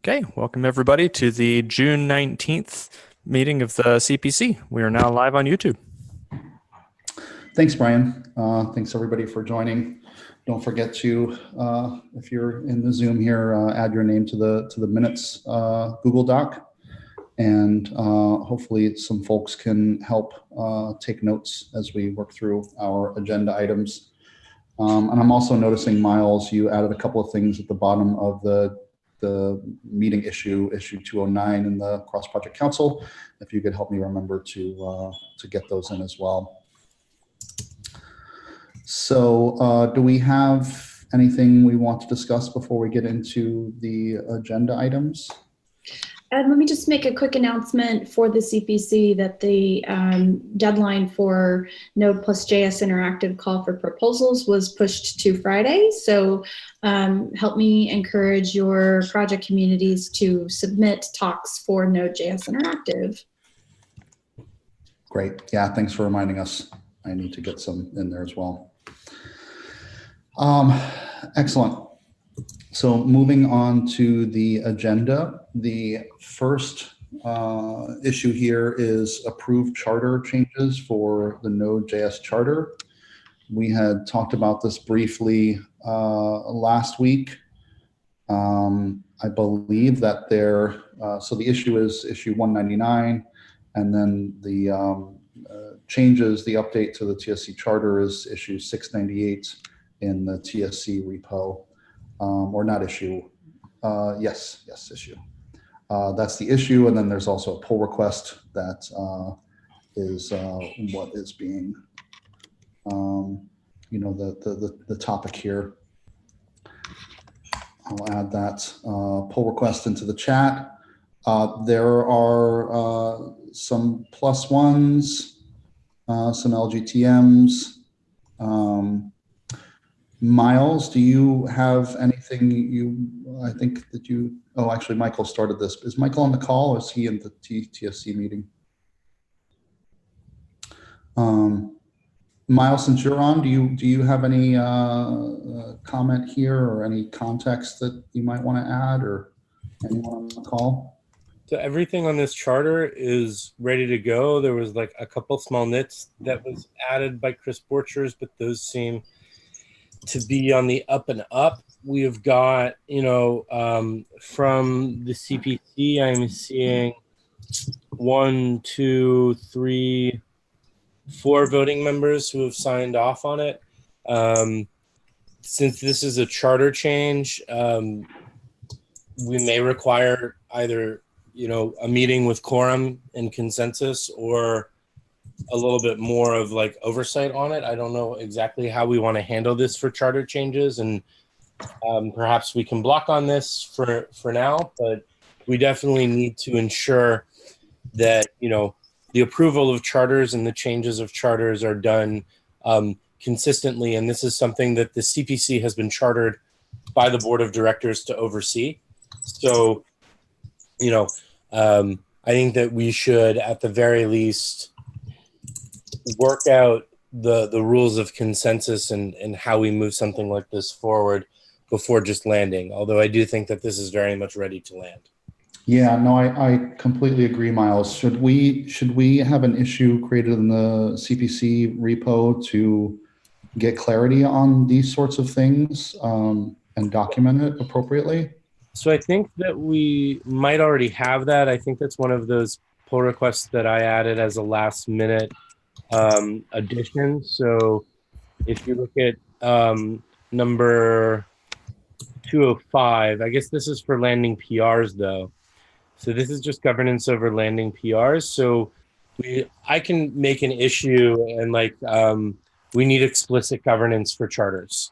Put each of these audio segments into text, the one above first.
Okay, welcome everybody to the June 19th meeting of the CPC. We are now live on YouTube. Thanks, Brian. Thanks everybody for joining. Don't forget to, if you're in the Zoom here, add your name to the minutes Google Doc, and hopefully some folks can help take notes as we work through our agenda items. And I'm also noticing, Miles, you added a couple of things at the bottom of the meeting issue 209 in the Cross Project Council. If you could help me remember to get those in as well. So do we have anything we want to discuss before we get into the agenda items? Let me just make a quick announcement for the CPC that the deadline for Node+JS Interactive call for proposals was pushed to Friday. So help me encourage your project communities to submit talks for Node.js Interactive. Great. Yeah, thanks for reminding us. I need to get some in there as well. Excellent. So moving on to the agenda, the first issue here is approved charter changes for the Node.js charter. We had talked about this briefly last week. I believe that so the issue is issue 199, and then the changes, the update to the TSC charter is issue 698 in the TSC repo. Or not issue, yes, issue. That's the issue, and then there's also a pull request that is what is being, the topic here. I'll add that pull request into the chat. There are some plus ones, some LGTMs. Miles, do you have anything I think that oh, actually Michael started this. Is Michael on the call, or is he in the TSC meeting? Miles, since you're on, do you have any comment here or any context that you might want to add, or anyone on the call? So everything on this charter is ready to go. There was like a couple small nits that was added by Chris Borchers, but those seem to be on the up and up. We have got, from the CPC, I'm seeing 1, 2, 3, 4 voting members who have signed off on it. Since this is a charter change, we may require either, a meeting with quorum and consensus, or a little bit more of like oversight on it. I don't know exactly how we want to handle this for charter changes, and perhaps we can block on this for now, but we definitely need to ensure that, the approval of charters and the changes of charters are done consistently. And this is something that the CPC has been chartered by the board of directors to oversee. So, I think that we should, at the very least, work out the rules of consensus and how we move something like this forward before just landing. Although I do think that this is very much ready to land. Yeah, no, I completely agree, Miles. Should we have an issue created in the CPC repo to get clarity on these sorts of things and document it appropriately? So I think that we might already have that. I think that's one of those pull requests that I added as a last minute addition. So if you look at number 205, I guess this is for landing PRs though. So this is just governance over landing PRs. So I can make an issue and we need explicit governance for charters.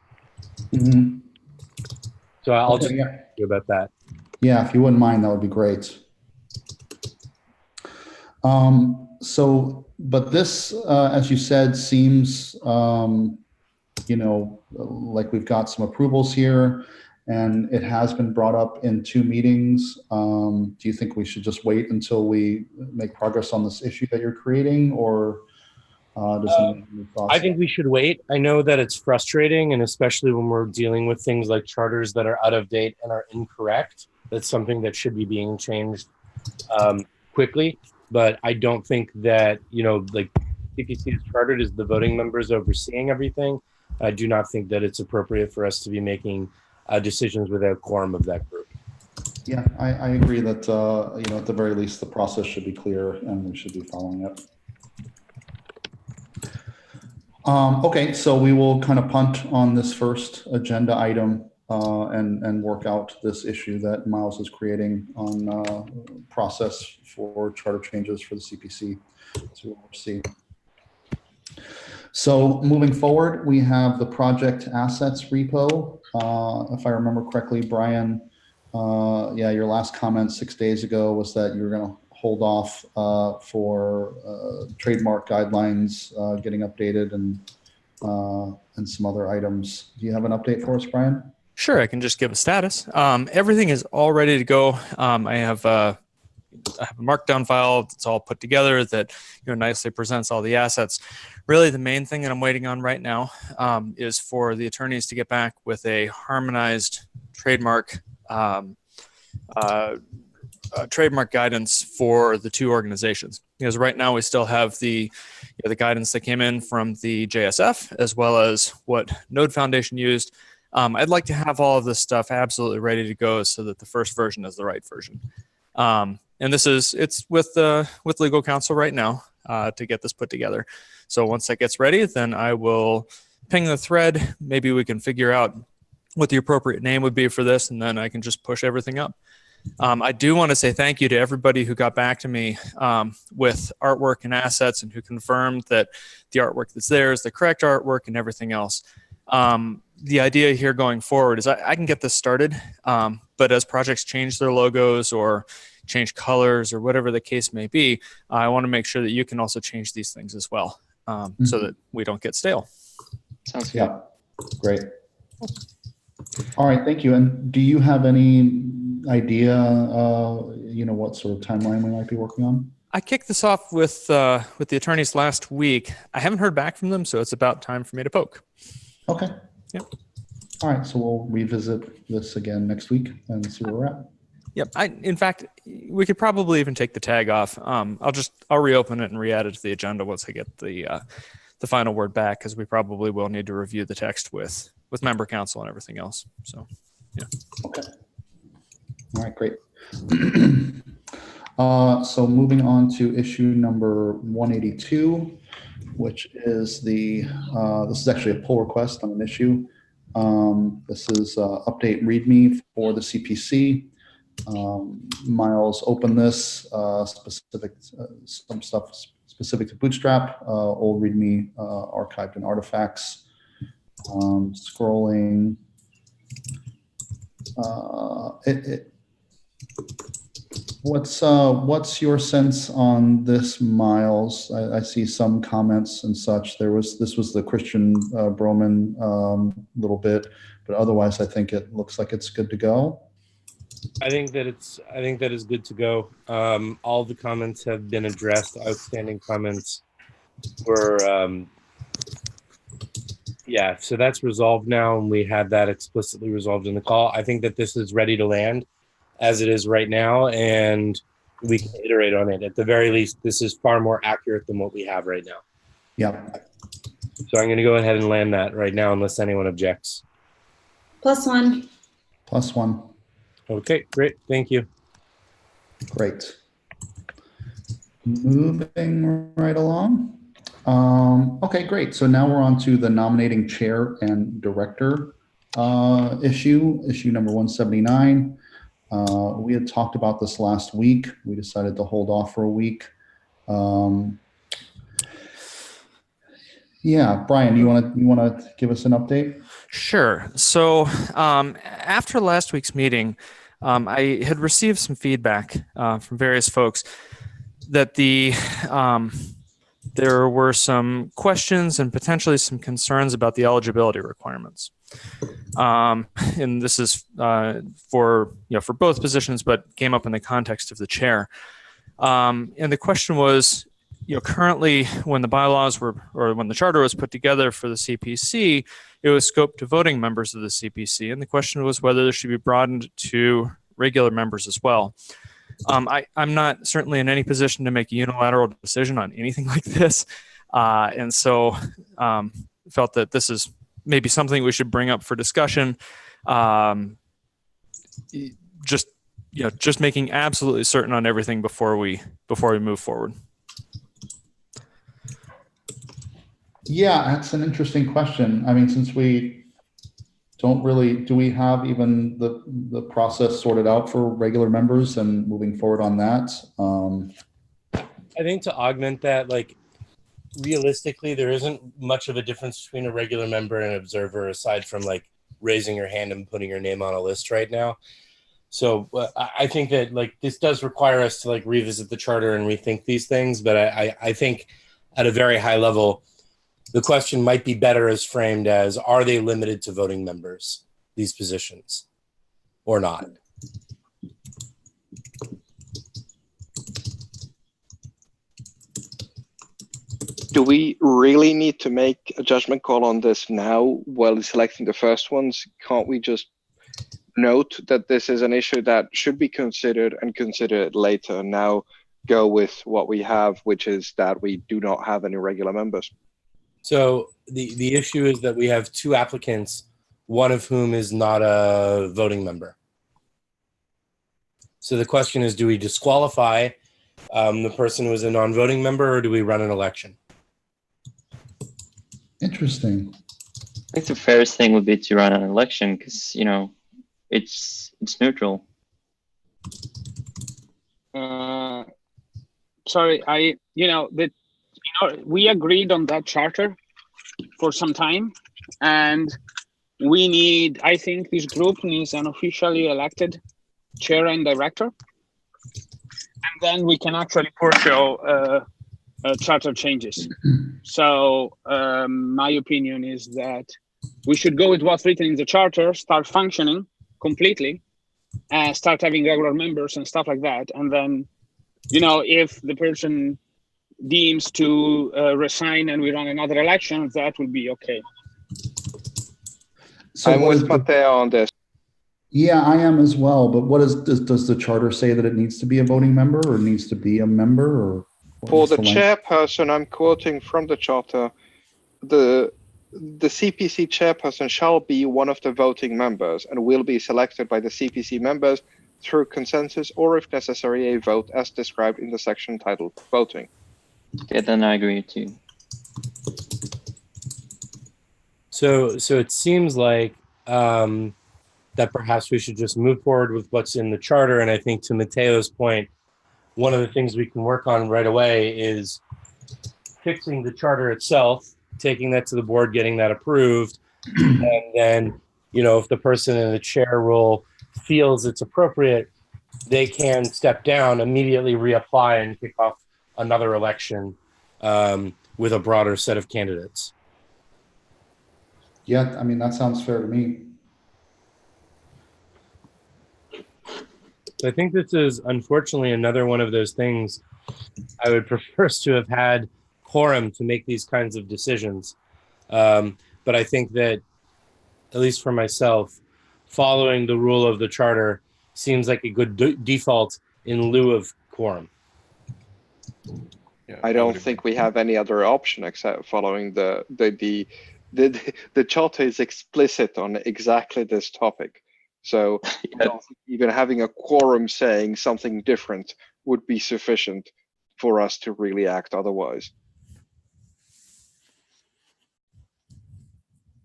Mm-hmm. So I'll just talk to you about that. Yeah, if you wouldn't mind, that would be great. But this, as you said, seems, like we've got some approvals here, and it has been brought up in 2 meetings. Do you think we should just wait until we make progress on this issue that you're creating, or I think we should wait. I know that it's frustrating, and especially when we're dealing with things like charters that are out of date and are incorrect. that's something that should be being changed quickly. But I don't think that, like CPC is chartered as the voting members overseeing everything. I do not think that it's appropriate for us to be making decisions without quorum of that group. Yeah, I agree that, at the very least, the process should be clear and we should be following it. Okay, so we will kind of punt on this first agenda item and work out this issue that Miles is creating on process for charter changes for the CPC. So we'll see. So moving forward, we have the project assets repo. If I remember correctly, Brian, your last comment 6 days ago was that you were going to hold off for trademark guidelines getting updated and some other items. Do you have an update for us, Brian? Sure, I can just give a status. Everything is all ready to go. I have a markdown file that's all put together that nicely presents all the assets. Really, the main thing that I'm waiting on right now is for the attorneys to get back with a harmonized trademark trademark guidance for the two organizations. Because right now we still have the guidance that came in from the JSF as well as what Node Foundation used. I'd like to have all of this stuff absolutely ready to go so that the first version is the right version. And it's with legal counsel right now to get this put together. So once that gets ready, then I will ping the thread. Maybe we can figure out what the appropriate name would be for this, and then I can just push everything up. I do want to say thank you to everybody who got back to me with artwork and assets and who confirmed that the artwork that's there is the correct artwork and everything else. The idea here going forward is I can get this started, but as projects change their logos or change colors or whatever the case may be, I want to make sure that you can also change these things as well so that we don't get stale. Sounds good. Yeah, great. All right, thank you. And do you have any idea, what sort of timeline we might be working on? I kicked this off with the attorneys last week. I haven't heard back from them, so it's about time for me to poke. Okay. Yep. All right, so we'll revisit this again next week and see where we're at. Yep. In fact, we could probably even take the tag off. I'll reopen it and re-add it to the agenda once I get the final word back, because we probably will need to review the text with member council and everything else. So, yeah. Okay. All right, great. So moving on to issue number 182, which is this is actually a pull request on an issue. This is update README for the CPC. Miles opened this some stuff specific to Bootstrap, old README archived in artifacts. Scrolling. What's your sense on this, Miles? I see some comments and such. This was the Christian Broman little bit, but otherwise I think it looks like it's good to go. I think that is good to go. All the comments have been addressed. Outstanding comments were so that's resolved now, and we had that explicitly resolved in the call. I think that this is ready to land as it is right now, and we can iterate on it. At the very least, this is far more accurate than what we have right now. Yeah. So I'm going to go ahead and land that right now, unless anyone objects. +1. +1. Okay, great. Thank you. Great. Moving right along. Okay, great. So now we're on to the nominating chair and director issue number 179. We had talked about this last week. We decided to hold off for a week. Yeah, Brian, you want to give us an update? Sure. So after last week's meeting, I had received some feedback from various folks that there were some questions and potentially some concerns about the eligibility requirements. And this is for both positions, but came up in the context of the chair. And the question was, currently when the bylaws when the charter was put together for the CPC, it was scoped to voting members of the CPC. And the question was whether there should be broadened to regular members as well. I'm not certainly in any position to make a unilateral decision on anything like this. And so felt that this is maybe something we should bring up for discussion. Just making absolutely certain on everything before we move forward. Yeah, that's an interesting question. I mean, since we don't really, do we have even the process sorted out for regular members and moving forward on that? I think to augment that, like, realistically, there isn't much of a difference between a regular member and an observer, aside from like raising your hand and putting your name on a list right now. So I think that like this does require us to like revisit the charter and rethink these things. But I think at a very high level, the question might be better as framed as, are they limited to voting members, these positions, or not? Do we really need to make a judgment call on this now while selecting the first ones? Can't we just note that this is an issue that should be considered and consider it later? Now go with what we have, which is that we do not have any regular members. So the issue is that we have 2 applicants, one of whom is not a voting member. So the question is, do we disqualify the person who is a non-voting member, or do we run an election? Interesting. I think the fairest thing would be to run an election because, you know, it's neutral. Sorry, we agreed on that charter for some time, and I think this group needs an officially elected chair and director, and then we can actually pursue charter changes. So my opinion is that we should go with what's written in the charter, start functioning completely, and start having regular members and stuff like that. And then, if the person deems to resign and we run another election, that will be okay. So I'm with Matteo on this. Yeah, I am as well. But does the charter say that it needs to be a voting member or needs to be a member? Or for the chairperson, I'm quoting from the charter, the CPC chairperson shall be one of the voting members and will be selected by the CPC members through consensus or, if necessary, a vote as described in the section titled Voting. Okay, then I agree too. So it seems like that perhaps we should just move forward with what's in the charter. And I think to Matteo's point, one of the things we can work on right away is fixing the charter itself, taking that to the board, getting that approved. And then, if the person in the chair role feels it's appropriate, they can step down, immediately reapply, and kick off another election with a broader set of candidates. Yeah, I mean, that sounds fair to me. So I think this is unfortunately another one of those things I would prefer us to have had quorum to make these kinds of decisions. But I think that, at least for myself, following the rule of the charter seems like a good default in lieu of quorum. Yeah, I don't think we have any other option except following the charter is explicit on exactly this topic. So I don't think even having a quorum saying something different would be sufficient for us to really act otherwise.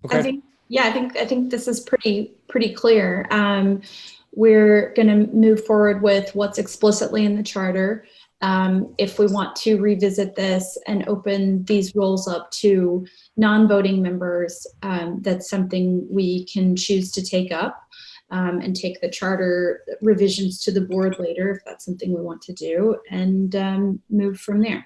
Okay. I think this is pretty clear. We're going to move forward with what's explicitly in the charter. If we want to revisit this and open these roles up to non-voting members, that's something we can choose to take up and take the charter revisions to the board later if that's something we want to do, and move from there.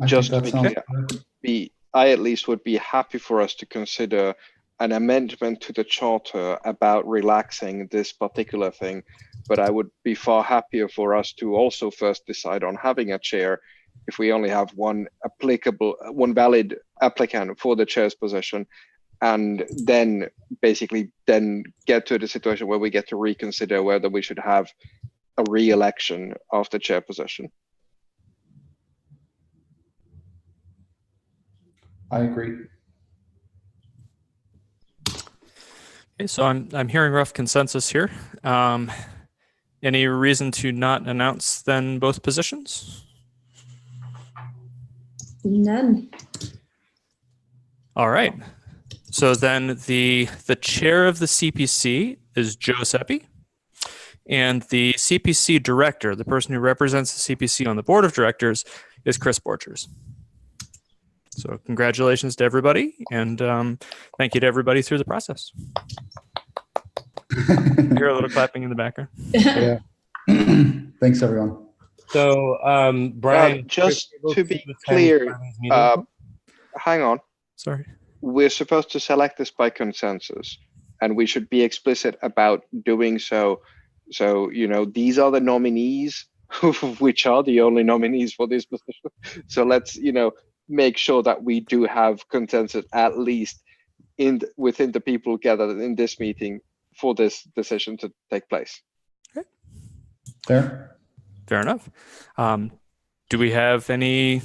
Just to be clear, I at least would be happy for us to consider an amendment to the charter about relaxing this particular thing, but I would be far happier for us to also first decide on having a chair if we only have one valid applicant for the chair's position, and then basically then get to the situation where we get to reconsider whether we should have a re-election of the chair position. I agree. Okay, so I'm hearing rough consensus here. Any reason to not announce then both positions? None. All right. So then the chair of the CPC is Joe Seppi, and the CPC director, the person who represents the CPC on the board of directors, is Chris Borchers. So congratulations to everybody, and thank you to everybody through the process. I hear a little clapping in the background. Yeah. Thanks, everyone. So, Brian, just to be clear, hang on. Sorry. We're supposed to select this by consensus, and we should be explicit about doing so. So, you know, these are the nominees, which are the only nominees for this position. So let's, you know, make sure that we do have consensus at least within the people gathered in this meeting for this decision to take place. Okay. Fair enough. Do we have any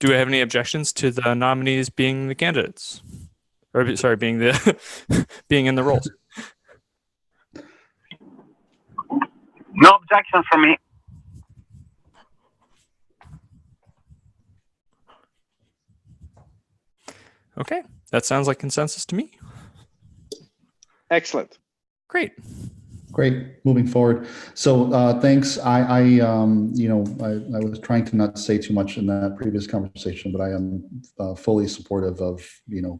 objections to the nominees being the candidates, or sorry, being being in the roles? No objections from me. Okay, that sounds like consensus to me. Excellent. Great. Moving forward. So thanks. I was trying to not say too much in that previous conversation, but I am fully supportive of,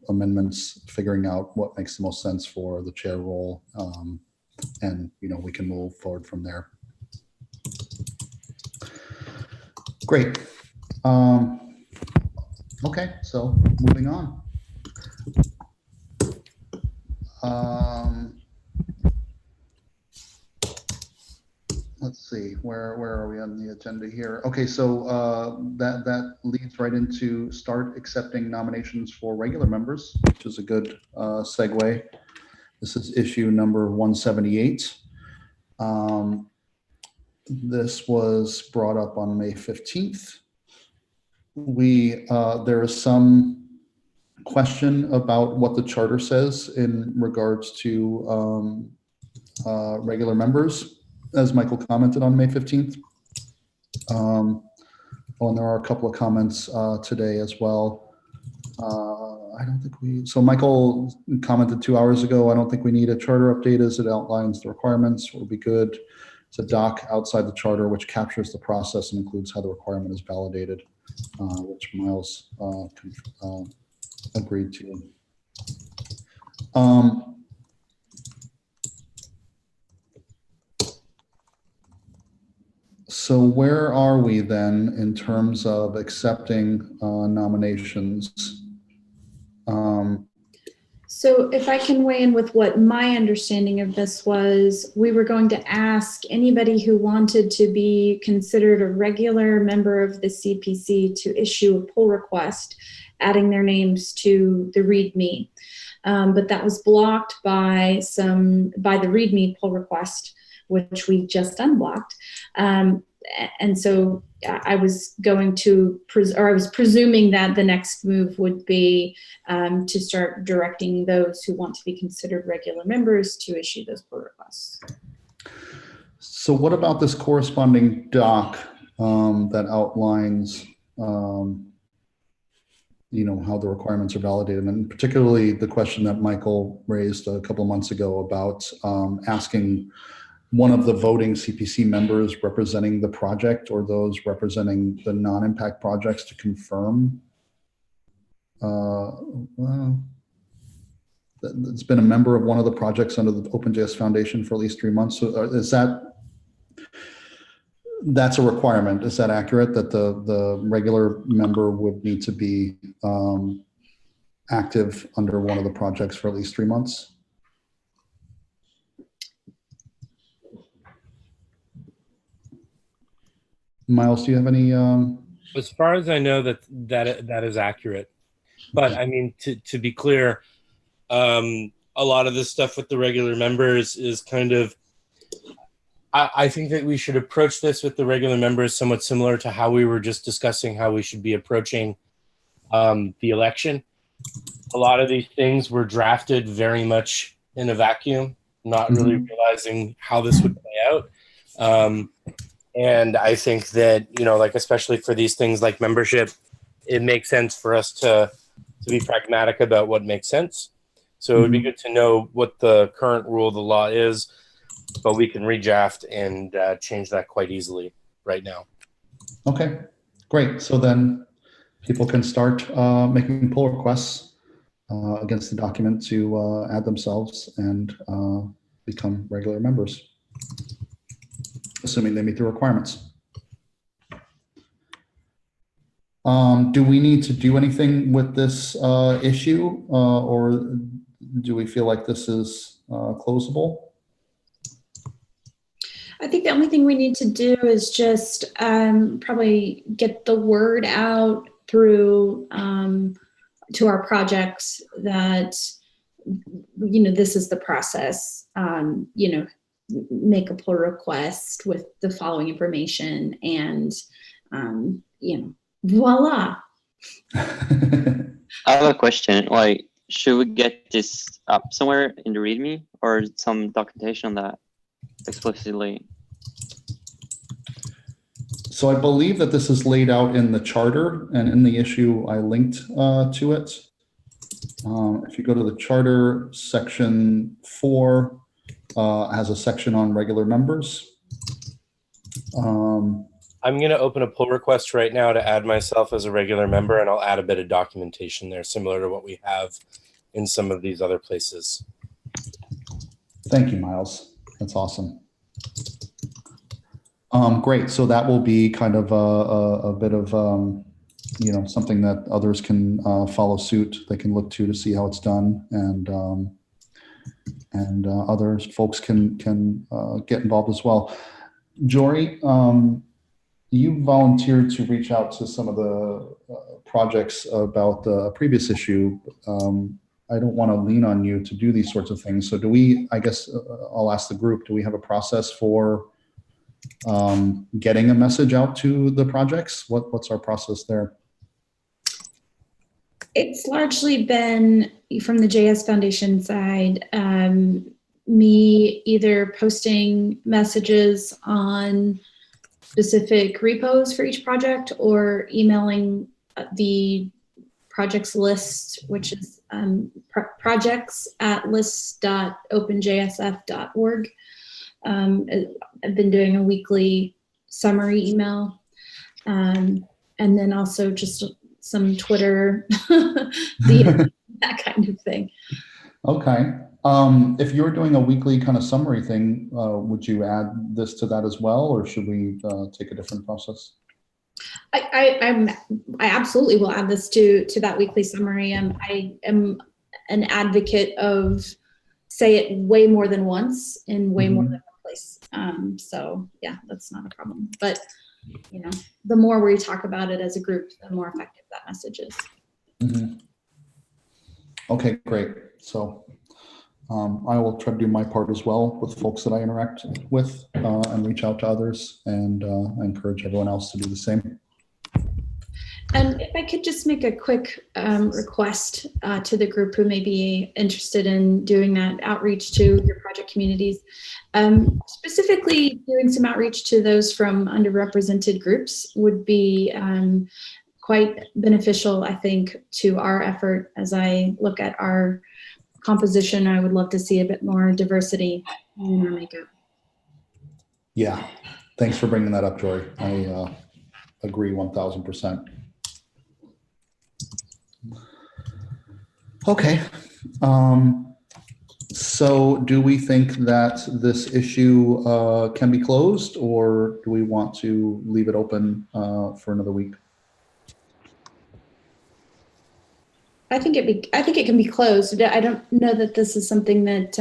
amendments, figuring out what makes the most sense for the chair role. And, we can move forward from there. Great. Okay, so moving on. Let's see, where are we on the agenda here? Okay, so that leads right into start accepting nominations for regular members, which is a good segue. This is issue number 178. This was brought up on May 15th. There is some question about what the charter says in regards to regular members, as Michael commented on May 15th. And there are a couple of comments today as well. I don't think so Michael commented 2 hours ago, I don't think we need a charter update as it outlines the requirements. Will be good. It's a doc outside the charter which captures the process and includes how the requirement is validated, which Miles agreed to. So where are we then in terms of accepting nominations? So if I can weigh in with what my understanding of this was, we were going to ask anybody who wanted to be considered a regular member of the CPC to issue a pull request, adding their names to the README. But that was blocked by the README pull request, which we just unblocked. And so I was presuming that the next move would be to start directing those who want to be considered regular members to issue those pull requests. So what about this corresponding doc that outlines, how the requirements are validated, and particularly the question that Michael raised a couple of months ago about asking one of the voting CPC members representing the project or those representing the non-impact projects to confirm it's been a member of one of the projects under the OpenJS Foundation for at least 3 months. So that's a requirement. Is that accurate, that the regular member would need to be active under one of the projects for at least 3 months? Miles, do you have any? As far as I know, that is accurate. But I mean, to be clear, a lot of this stuff with the regular members is kind of, I think that we should approach this with the regular members somewhat similar to how we were just discussing how we should be approaching the election. A lot of these things were drafted very much in a vacuum, not really realizing how this would play out. And I think that, you know, like, especially for these things like membership, it makes sense for us to be pragmatic about what makes sense. So it would be good to know what the current rule of the law is, but we can redraft and change that quite easily right now. Okay, great. So then people can start making pull requests against the document to add themselves and become regular members, assuming they meet the requirements. Do we need to do anything with this issue, or do we feel like this is closable? I think the only thing we need to do is just probably get the word out through to our projects that, you know, this is the process. You know, make a pull request with the following information, and you know, voila. I have a question. Like, should we get this up somewhere in the README or some documentation on that explicitly? So I believe that this is laid out in the charter, and in the issue I linked to it. If you go to the charter, section 4 has a section on regular members. I'm going to open a pull request right now to add myself as a regular member, and I'll add a bit of documentation there, similar to what we have in some of these other places. Thank you, Miles. That's awesome. Great. So that will be kind of a bit of, you know, something that others can follow suit. They can look to see how it's done, and other folks can get involved as well. Jory, you volunteered to reach out to some of the projects about the previous issue. I don't want to lean on you to do these sorts of things. So do we, I guess I'll ask the group, do we have a process for getting a message out to the projects? What's our process there? It's largely been from the JS Foundation side, me either posting messages on specific repos for each project or emailing the projects list, which is projects@list.openjsf.org. I've been doing a weekly summary email, and then also just some Twitter, that kind of thing. Okay. If you're doing a weekly kind of summary thing, would you add this to that as well, or should we take a different process? I absolutely will add this to that weekly summary. I am an advocate of say it way more than once in way more than one place. So yeah, that's not a problem. But you know, the more we talk about it as a group, the more effective that message is. Okay, great. So I will try to do my part as well with folks that I interact with and reach out to others, and I encourage everyone else to do the same. And if I could just make a quick request to the group who may be interested in doing that outreach to your project communities, specifically doing some outreach to those from underrepresented groups would be quite beneficial, I think, to our effort. As I look at our composition, I would love to see a bit more diversity in our makeup. Yeah, thanks for bringing that up, Jory. I agree 1000%. Okay. So do we think that this issue can be closed, or do we want to leave it open for another week? I think it can be closed. I don't know that this is something that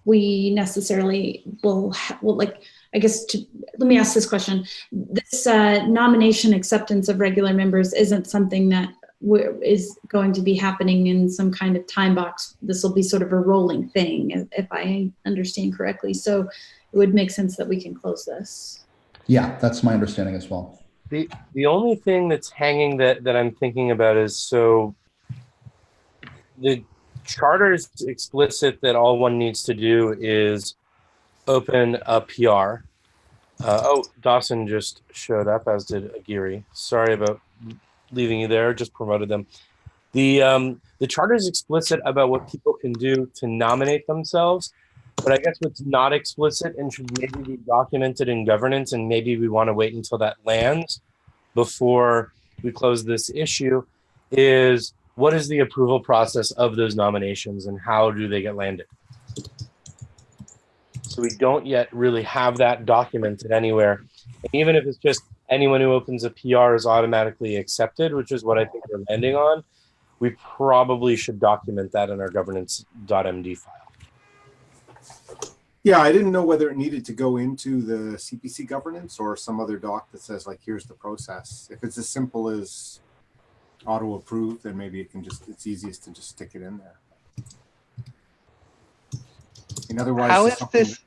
we necessarily will like. I guess let me ask this question: this nomination acceptance of regular members isn't something that is going to be happening in some kind of time box. This will be sort of a rolling thing, if I understand correctly. So it would make sense that we can close this. Yeah, that's my understanding as well. The only thing that's hanging that I'm thinking about is, so the charter is explicit that all one needs to do is open a PR. Oh, Dawson just showed up, as did Aguirre. Sorry about leaving you there, just promoted them. The charter is explicit about what people can do to nominate themselves, but I guess what's not explicit and should maybe be documented in governance, and maybe we want to wait until that lands before we close this issue, is what is the approval process of those nominations and how do they get landed? So we don't yet really have that documented anywhere. And even if it's just anyone who opens a PR is automatically accepted, which is what I think we're landing on, we probably should document that in our governance.md file. Yeah, I didn't know whether it needed to go into the CPC governance or some other doc that says, like, here's the process. If it's as simple as auto approve, then maybe it can just, it's easiest to just stick it in there. And otherwise, How is this?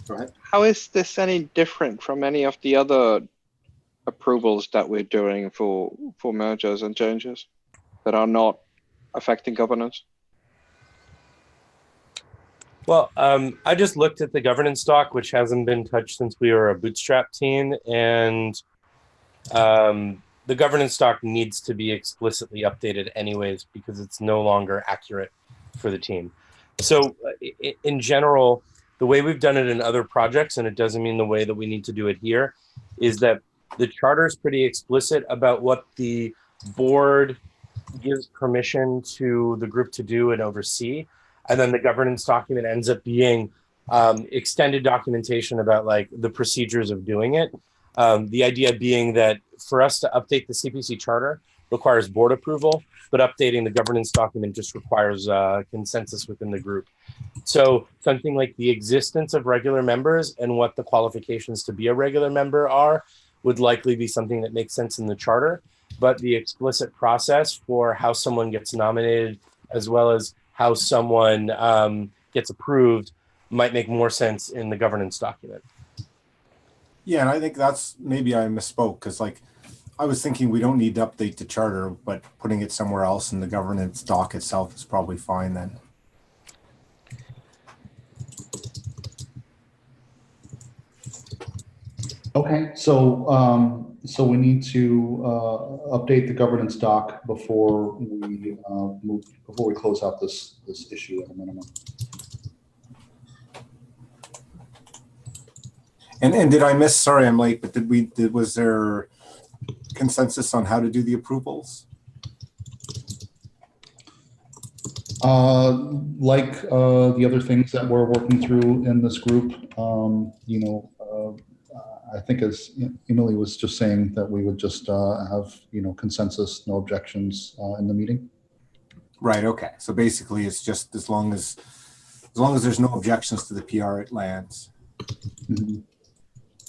Go ahead. How is this any different from any of the other approvals that we're doing for mergers and changes that are not affecting governance? Well, I just looked at the governance doc, which hasn't been touched since we were a bootstrap team, and the governance doc needs to be explicitly updated anyways because it's no longer accurate for the team. So in general, the way we've done it in other projects, and it doesn't mean the way that we need to do it here, is that the charter is pretty explicit about what the board gives permission to the group to do and oversee. And then the governance document ends up being extended documentation about like the procedures of doing it. The idea being that for us to update the CPC charter requires board approval, but updating the governance document just requires consensus within the group. So something like the existence of regular members and what the qualifications to be a regular member are would likely be something that makes sense in the charter, but the explicit process for how someone gets nominated as well as how someone gets approved might make more sense in the governance document. Yeah, and I think that's, maybe I misspoke, because like I was thinking we don't need to update the charter, but putting it somewhere else in the governance doc itself is probably fine then. Okay, so so we need to update the governance doc before we close out this issue at a minimum. And did I miss? Sorry, I'm late. But was there consensus on how to do the approvals? Like the other things that we're working through in this group, you know. I think as Emily was just saying that we would just have, you know, consensus, no objections in the meeting. Right. Okay. So basically, it's just as long as there's no objections to the PR, it lands. Mm-hmm.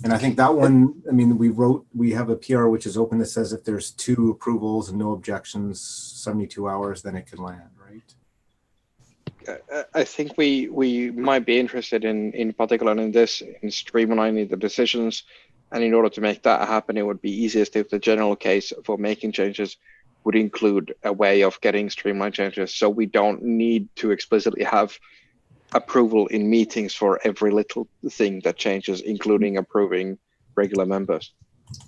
And I think that one, I mean, we have a PR which is open that says if there's 2 approvals and no objections, 72 hours, then it can land, right? I think we might be interested in particular in this, in streamlining the decisions. And in order to make that happen, it would be easiest if the general case for making changes would include a way of getting streamlined changes. So we don't need to explicitly have approval in meetings for every little thing that changes, including approving regular members.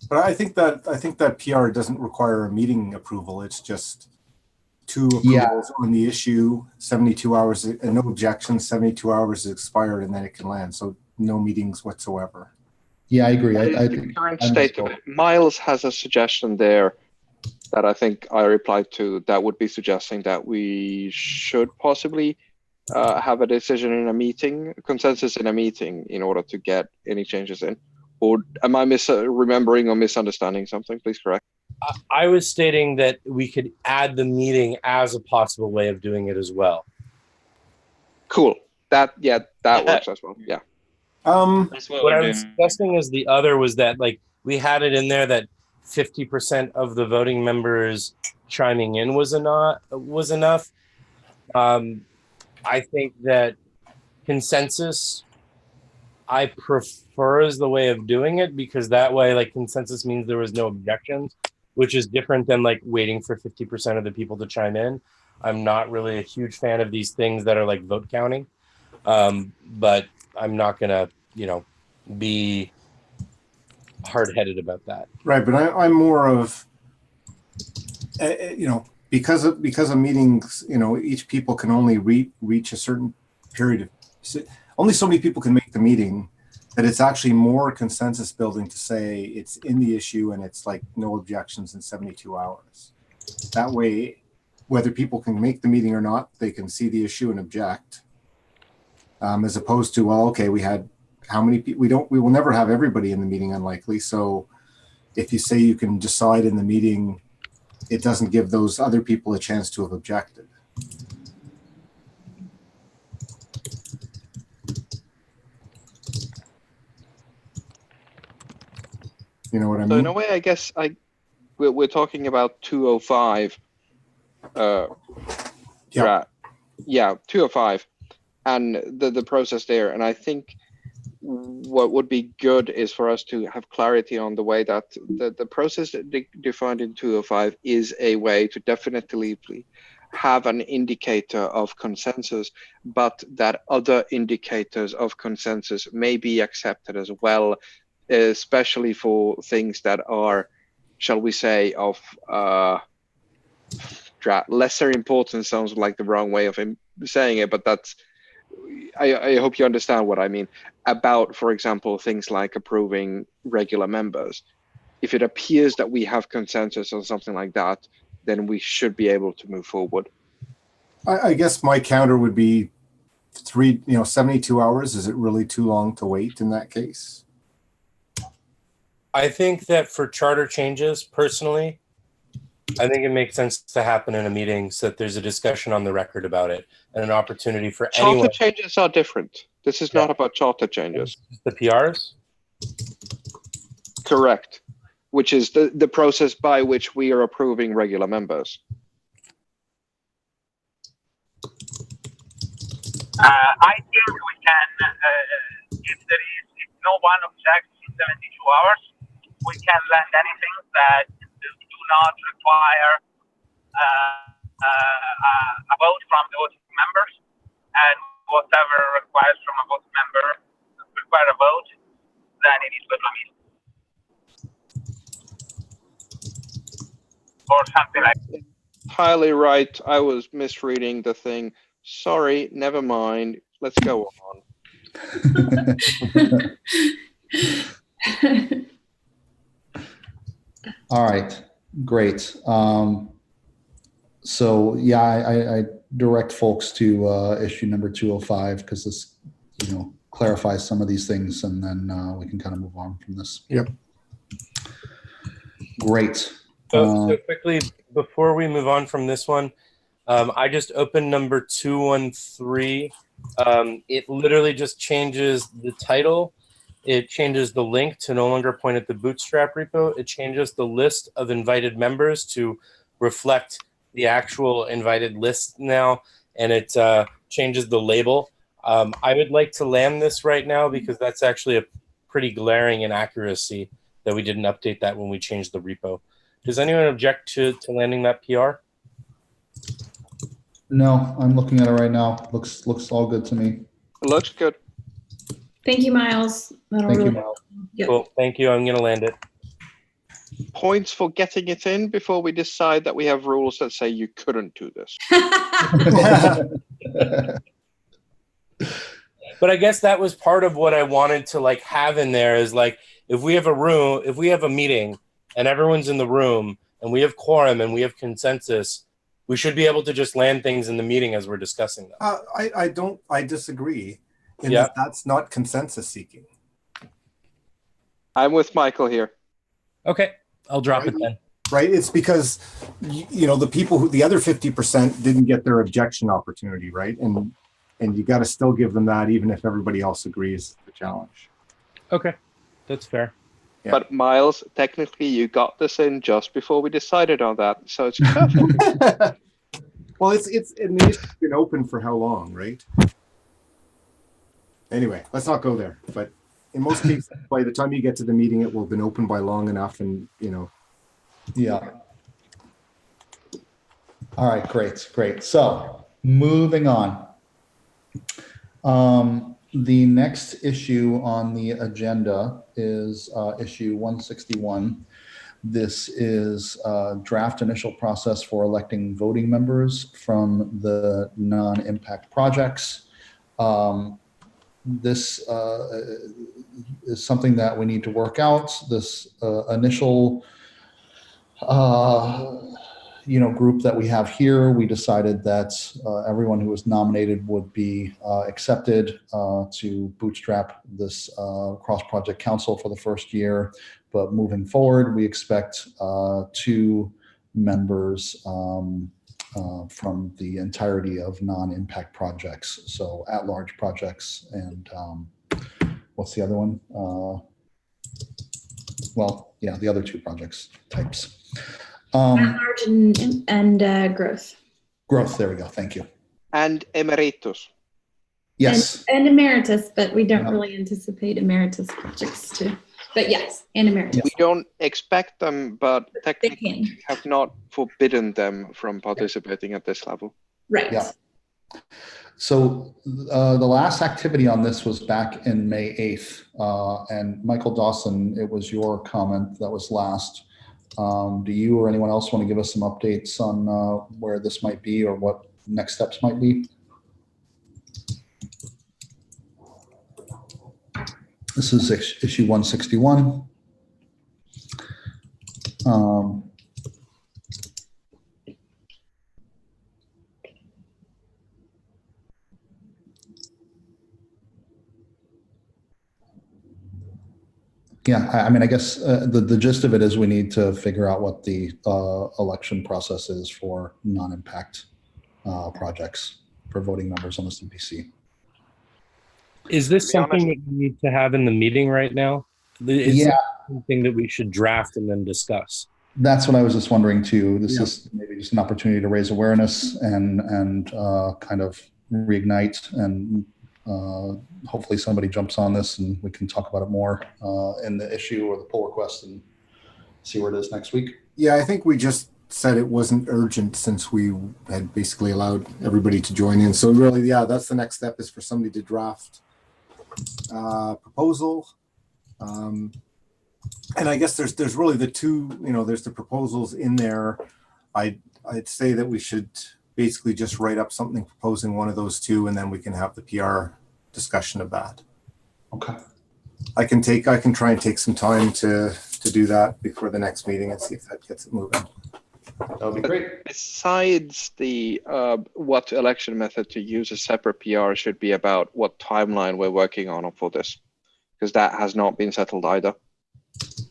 But I think that PR doesn't require a meeting approval. It's just 2 approvals on the issue, 72 hours, and no objections, 72 hours is expired, and then it can land. So no meetings whatsoever. Yeah, I agree. I think current state of it. Miles has a suggestion there that I think I replied to, that would be suggesting that we should possibly have a decision in a meeting, consensus in a meeting, in order to get any changes in. Or am I remembering or misunderstanding something? Please correct. I was stating that we could add the meeting as a possible way of doing it as well. Cool. That works as well. Yeah. That's What I was suggesting as the other was that like we had it in there that 50% of the voting members chiming in was enough. I think that consensus I prefer as the way of doing it, because that way, like, consensus means there was no objections, which is different than like waiting for 50% of the people to chime in. I'm not really a huge fan of these things that are like vote counting, but I'm not gonna, be hard-headed about that. Right, but I'm more of, because of meetings, each people can only reach a certain period of, only so many people can make the meeting, that it's actually more consensus building to say it's in the issue and it's like no objections in 72 hours. That way, whether people can make the meeting or not, they can see the issue and object. As opposed to, well, okay, we had how many people? We will never have everybody in the meeting, unlikely. So if you say you can decide in the meeting, it doesn't give those other people a chance to have objected. You know what I mean? So in a way, I guess we're talking about 205. Yeah. Yeah, 205, and the process there. And I think what would be good is for us to have clarity on the way that the process defined in 205 is a way to definitely have an indicator of consensus, but that other indicators of consensus may be accepted as well, especially for things that are, shall we say, of lesser importance. Sounds like the wrong way of saying it, but that's, I hope you understand what I mean about, for example, things like approving regular members. If it appears that we have consensus on something like that, then we should be able to move forward. I guess my counter would be 72 hours. Is it really too long to wait in that case? I think that for charter changes, personally, I think it makes sense to happen in a meeting so that there's a discussion on the record about it and an opportunity for anyone. Charter changes are different. This is not about charter changes. The PRs? Correct. Which is the process by which we are approving regular members. I think we can, if no one objects in 72 hours, we can land anything that do not require a vote from the voting members, and whatever requires from a voting member require a vote, then it is good. Or something like that. Entirely right. I was misreading the thing. Sorry, never mind. Let's go on. All right, great. So yeah, I direct folks to issue number 205 because this, clarifies some of these things, and then we can kind of move on from this. Yep. Great. So quickly, before we move on from this one, I just opened number 213. It literally just changes the title. It changes the link to no longer point at the Bootstrap repo. It changes the list of invited members to reflect the actual invited list now, and it changes the label. I would like to land this right now because that's actually a pretty glaring inaccuracy that we didn't update that when we changed the repo. Does anyone object to landing that PR? No, I'm looking at it right now. Looks all good to me. It looks good. Thank you, Miles. Thank you, Miles. Yep. Cool. Thank you. I'm going to land it. Points for getting it in before we decide that we have rules that say you couldn't do this. But I guess that was part of what I wanted to have in there is if we have a meeting and everyone's in the room and we have quorum and we have consensus, we should be able to just land things in the meeting as we're discussing them. I disagree. That's not consensus seeking. I'm with Michael here. Okay, I'll drop it then. Right, it's because the people the other 50% didn't get their objection opportunity, right? And you got to still give them that, even if everybody else agrees the challenge. Okay, that's fair. Yeah. But Miles, technically you got this in just before we decided on that, so it's perfect. Well, and the issue's been open for how long, right? Anyway, let's not go there. But in most cases, by the time you get to the meeting, it will have been open by long enough, and Yeah. All right, great. So moving on. The next issue on the agenda is issue 161. This is draft initial process for electing voting members from the non-impact projects. This is something that we need to work out. This initial group that we have here, we decided that everyone who was nominated would be accepted to bootstrap this cross-project council for the first year. But moving forward, we expect 2 members from the entirety of non-impact projects. So at-large projects and what's the other one? The other 2 projects types. At-large and growth. Growth, there we go, thank you. And emeritus. Yes. And emeritus, but we don't really anticipate emeritus projects too. But yes, and emeritus. We don't expect them, but technically have not forbidden them from participating at this level. Right. Yeah. So the last activity on this was back in May 8th. And Michael Dawson, it was your comment that was last. Do you or anyone else want to give us some updates on where this might be or what next steps might be? This is issue 161. Yeah, I mean, I guess the gist of it is we need to figure out what the election process is for non-impact projects for voting members on the CPC. Is this something that we need to have in the meeting right now? Is it something that we should draft and then discuss? That's what I was just wondering too. This is maybe just an opportunity to raise awareness and kind of reignite, and hopefully somebody jumps on this and we can talk about it more in the issue or the pull request and see where it is next week. Yeah, I think we just said it wasn't urgent since we had basically allowed everybody to join in. So really, yeah, that's the next step, is for somebody to draft proposal. And I guess there's really the 2, there's the proposals in there. I'd say that we should basically just write up something proposing one of those 2, and then we can have the PR discussion of that. Okay. I can try and take some time to do that before the next meeting and see if that gets it moving. That would be great. Besides the what election method to use, a separate PR should be about what timeline we're working on for this, because that has not been settled either. That's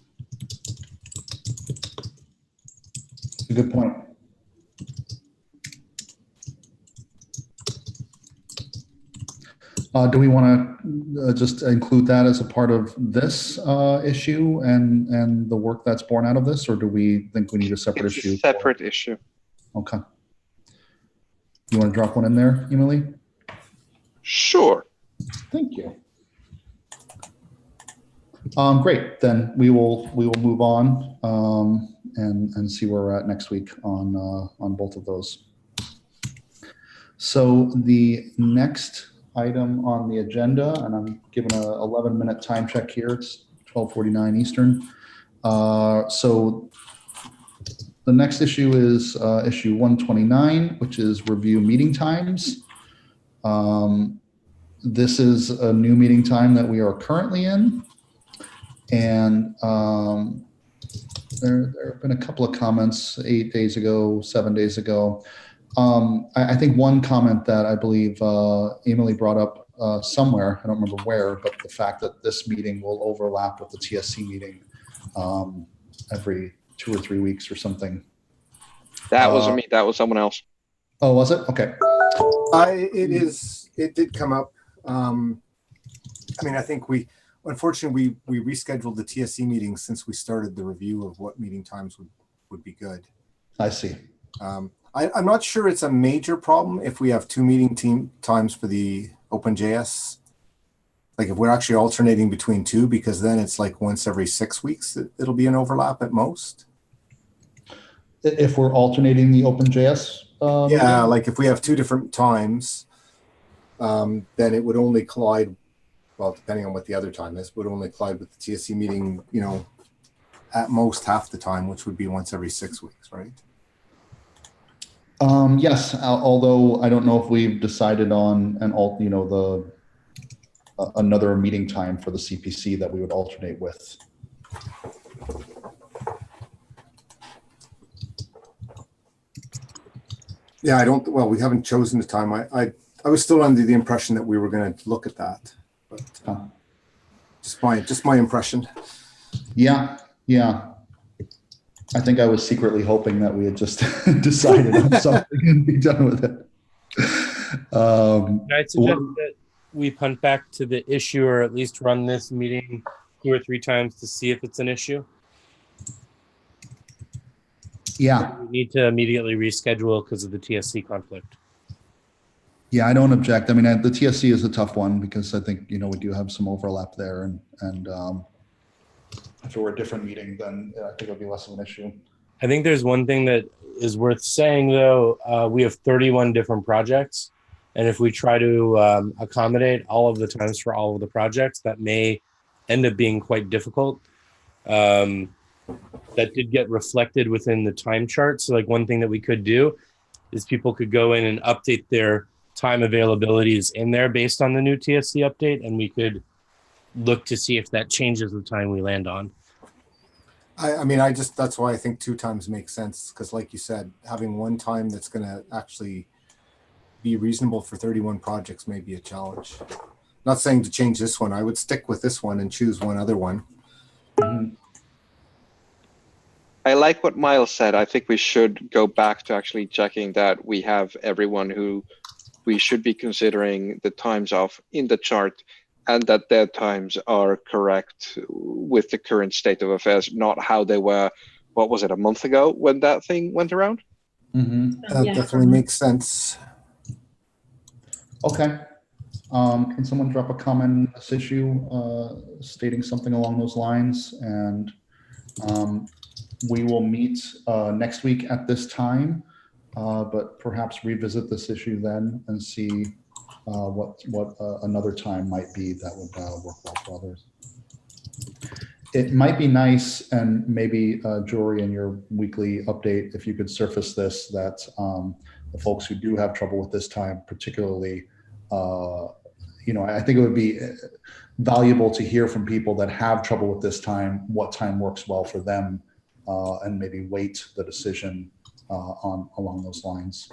a good point. Do we want to just include that as a part of this issue and the work that's born out of this, or do we think we need a separate issue? A separate issue. Okay. You want to drop one in there, Emily? Sure. Thank you. Great. Then we will move on and see where we're at next week on both of those. So the next item on the agenda, and I'm giving a 11-minute time check here. It's 12:49 Eastern. So the next issue is issue 129, which is review meeting times. This is a new meeting time that we are currently in. And there have been a couple of comments 8 days ago, 7 days ago. I think one comment that I believe Emily brought up somewhere, I don't remember where, but the fact that this meeting will overlap with the TSC meeting every 2 or 3 weeks or something. That wasn't me, that was someone else. Oh, was it? Okay. It did come up. I mean, I think we unfortunately, we rescheduled the TSC meeting since we started the review of what meeting times would be good. I see. I'm not sure it's a major problem if we have 2 meeting times for the OpenJS. Like if we're actually alternating between 2, because then it's like once every 6 weeks, it'll be an overlap at most. If we're alternating the OpenJS? Yeah, meeting? like if we have 2 different times, then it would only collide, well, depending on what the other time is, would only collide with the TSC meeting, you know, at most half the time, which would be once every 6 weeks, right? Yes, although I don't know if we've decided on another meeting time for the CPC that we would alternate with. Yeah, well, we haven't chosen the time. I was still under the impression that we were going to look at that, but just my impression. Yeah. I think I was secretly hoping that we had just decided on something and be done with it. Can I suggest that we punt back to the issue, or at least run this meeting 2 or 3 times to see if it's an issue? Yeah. We need to immediately reschedule because of the TSC conflict. Yeah, I don't object. I mean, the TSC is a tough one because I think, we do have some overlap there, and if it were a different meeting, then I think it would be less of an issue. I think there's one thing that is worth saying, though. We have 31 different projects, and if we try to accommodate all of the times for all of the projects, that may end up being quite difficult. That did get reflected within the time chart. So like one thing that we could do is people could go in and update their time availabilities in there based on the new TSC update, and we could look to see if that changes the time we land on. I mean, that's why I think 2 times makes sense, because like you said, having one time that's going to actually be reasonable for 31 projects may be a challenge. Not saying to change this one. I would stick with this one and choose one other one. Mm-hmm. I like what Miles said. I think we should go back to actually checking that we have everyone who we should be considering the times of in the chart, and that their times are correct with the current state of affairs, not how they were, what was it, a month ago when that thing went around? Mm-hmm. That definitely makes sense. Okay. Can someone drop a comment on this issue stating something along those lines? And we will meet next week at this time, but perhaps revisit this issue then and see what another time might be that would work well for others. It might be nice, and maybe Jory, in your weekly update, if you could surface this, that the folks who do have trouble with this time, particularly, I think it would be valuable to hear from people that have trouble with this time, what time works well for them, and maybe weight the decision along those lines.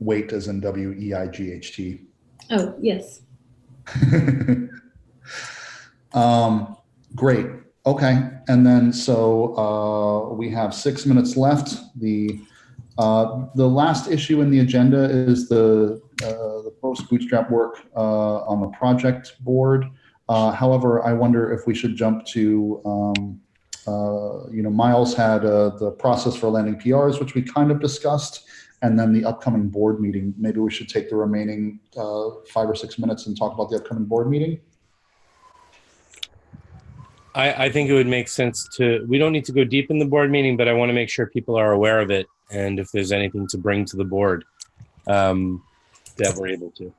Weight as in WEIGHT. Oh, yes. Great. Okay. And then so we have 6 minutes left. The last issue in the agenda is the post bootstrap work on the project board. However, I wonder if we should jump to, Miles had the process for landing PRs, which we kind of discussed, and then the upcoming board meeting. Maybe we should take the remaining 5 or 6 minutes and talk about the upcoming board meeting. I think it would make sense we don't need to go deep in the board meeting, but I want to make sure people are aware of it, and if there's anything to bring to the board, that we're able to.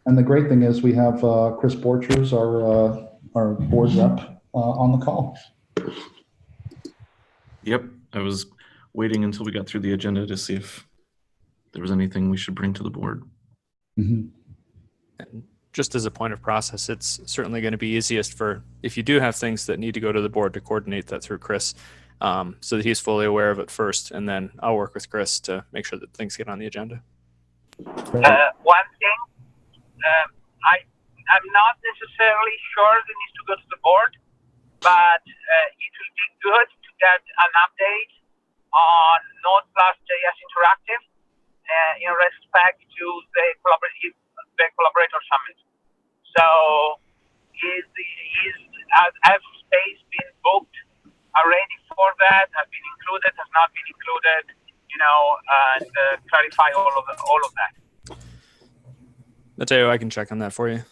And the great thing is we have Chris Borchers, our board rep, on the call. Yep, I was waiting until we got through the agenda to see if there was anything we should bring to the board. Mm-hmm. And just as a point of process, it's certainly going to be easiest if you do have things that need to go to the board, to coordinate that through Chris, so that he's fully aware of it first, and then I'll work with Chris to make sure that things get on the agenda. One thing, I'm not necessarily sure that needs to go to the board, but it will be good to get an update on Node+JS Interactive in respect to the collaborative the collaborator summit. So has space been booked already for that? Has been included? Has not been included? And clarify all of that. Matteo, I can check on that for you.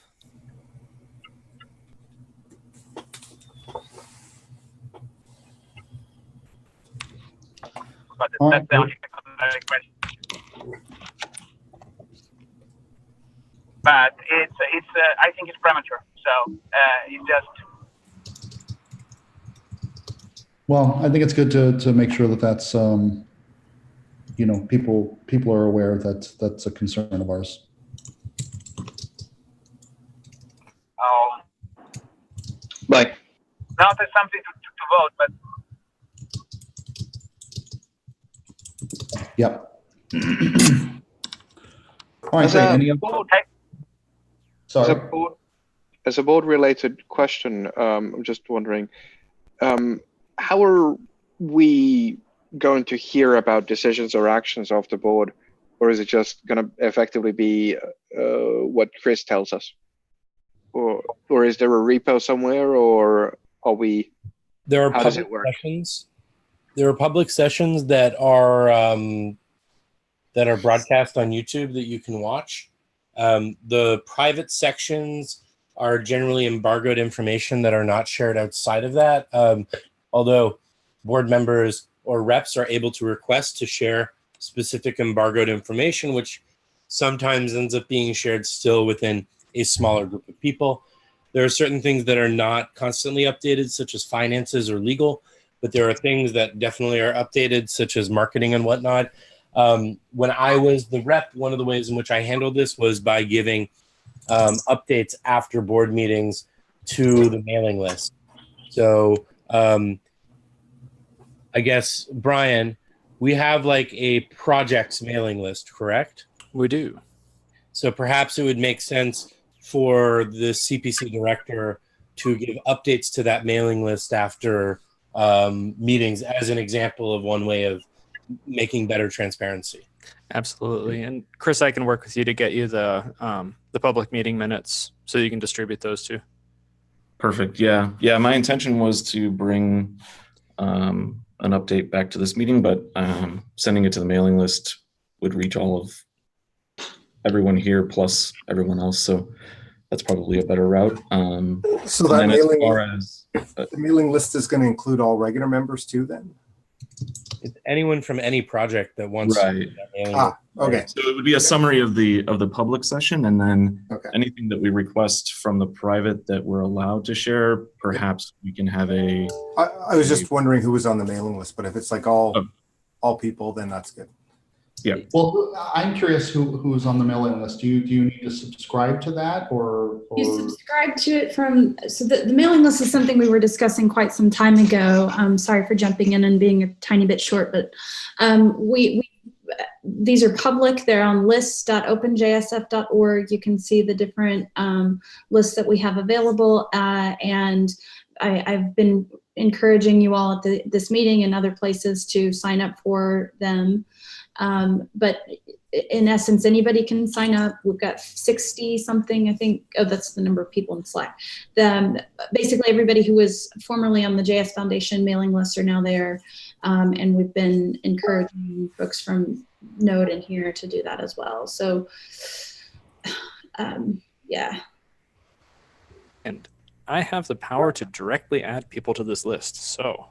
But that's the only question. But it's I think it's premature. So it just. Well, I think it's good to make sure that that's people are aware that's a concern of ours. Bye. Not as something to vote, but. Yep. All right, great. Any other? Sorry. As a board-related question, I'm just wondering, how are we going to hear about decisions or actions of the board, or is it just going to effectively be what Chris tells us, or is there a repo somewhere, or are we? There are how does public it work? sessions. There are public sessions that are broadcast on YouTube that you can watch. The private sections are generally embargoed information that are not shared outside of that. Although board members or reps are able to request to share specific embargoed information, which sometimes ends up being shared still within a smaller group of people. There are certain things that are not constantly updated, such as finances or legal, but there are things that definitely are updated, such as marketing and whatnot. When I was the rep, one of the ways in which I handled this was by giving updates after board meetings to the mailing list. So I guess, Brian, we have like a projects mailing list, correct? We do. So perhaps it would make sense for the CPC director to give updates to that mailing list after meetings as an example of one way of making better transparency. Absolutely. And Chris, I can work with you to get you the public meeting minutes so you can distribute those too. Perfect. Yeah. Yeah. My intention was to bring an update back to this meeting, but sending it to the mailing list would reach all of everyone here plus everyone else. So that's probably a better route. So that the mailing list is going to include all regular members too then? It's anyone from any project that wants right. Okay. So it would be a summary of the public session, and then anything that we request from the private that we're allowed to share, perhaps we can have a. I was just wondering who was on the mailing list, but if it's like all people, then that's good. Yeah. Well, I'm curious who's on the mailing list. Do you need to subscribe to that, or? You subscribe to it from, so the mailing list is something we were discussing quite some time ago. Sorry for jumping in and being a tiny bit short, but these are public. They're on lists.openjsf.org. You can see the different lists that we have available, and I've been encouraging you all at this meeting and other places to sign up for them. But in essence, anybody can sign up. We've got 60 something, I think. Oh, that's the number of people in Slack. Basically, everybody who was formerly on the JS Foundation mailing list are now there. And we've been encouraging folks from Node and here to do that as well. So, yeah. And I have the power to directly add people to this list. So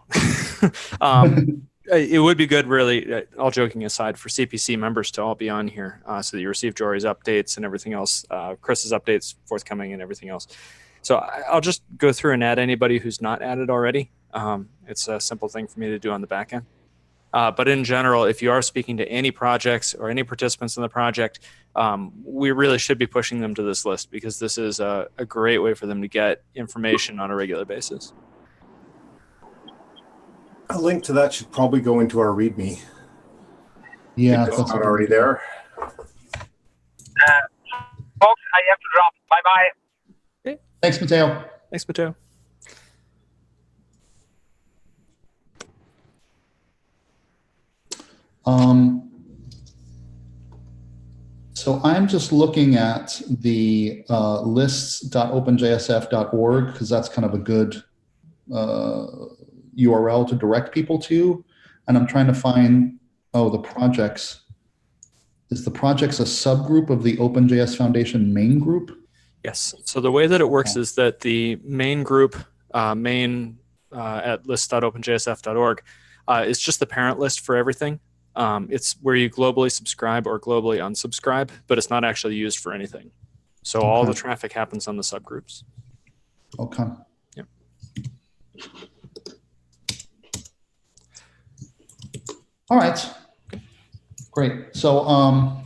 it would be good, really, all joking aside, for CPC members to all be on here so that you receive Jory's updates and everything else, Chris's updates forthcoming and everything else. So I'll just go through and add anybody who's not added already. It's a simple thing for me to do on the back end. But in general, if you are speaking to any projects or any participants in the project, we really should be pushing them to this list, because this is a great way for them to get information on a regular basis. A link to that should probably go into our README. Yeah, it's not already there. Folks, I have to drop. Bye-bye. Okay. Thanks, Matteo. Thanks, Matteo. So I'm just looking at the lists.openjsf.org because that's kind of a good URL to direct people to. And I'm trying to find, the projects. Is the projects a subgroup of the OpenJS Foundation main group? Yes. So the way that it works is that the main group, at list.openjsf.org, is just the parent list for everything. It's where you globally subscribe or globally unsubscribe, but it's not actually used for anything. So all the traffic happens on the subgroups. Okay. Yep. All right. Great. So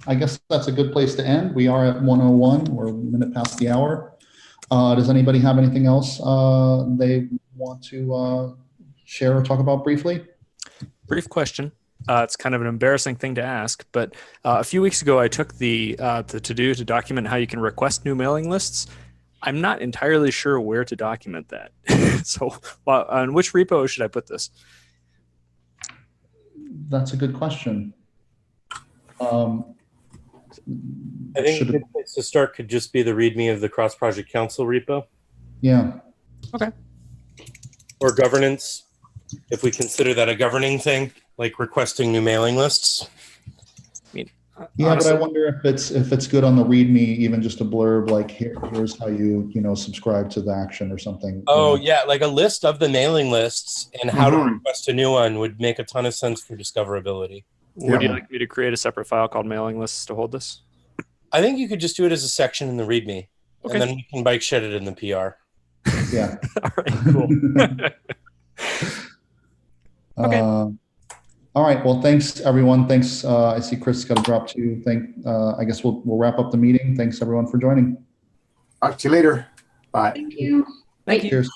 I guess that's a good place to end. We are at 1:01. We're a minute past the hour. Does anybody have anything else they want to share or talk about briefly? Brief question. It's kind of an embarrassing thing to ask, but a few weeks ago I took the to-do to document how you can request new mailing lists. I'm not entirely sure where to document that. So on which repo should I put this? That's a good question. I think a good place to start could just be the README of the Cross Project Council repo. Yeah. Okay. Or governance, if we consider that a governing thing, like requesting new mailing lists. Yeah, honestly, but I wonder if it's good on the README, even just a blurb like here's how you subscribe to the action or something. Oh yeah, like a list of the mailing lists and how to request a new one would make a ton of sense for discoverability. Would you like me to create a separate file called mailing lists to hold this? I think you could just do it as a section in the README, and then we can bike shed it in the PR. Yeah. All right. Cool. Okay. All right. Well, thanks everyone. Thanks. I see Chris got to drop too. I guess we'll wrap up the meeting. Thanks everyone for joining. Talk to you later. Bye. Thank you. Thank you. Cheers.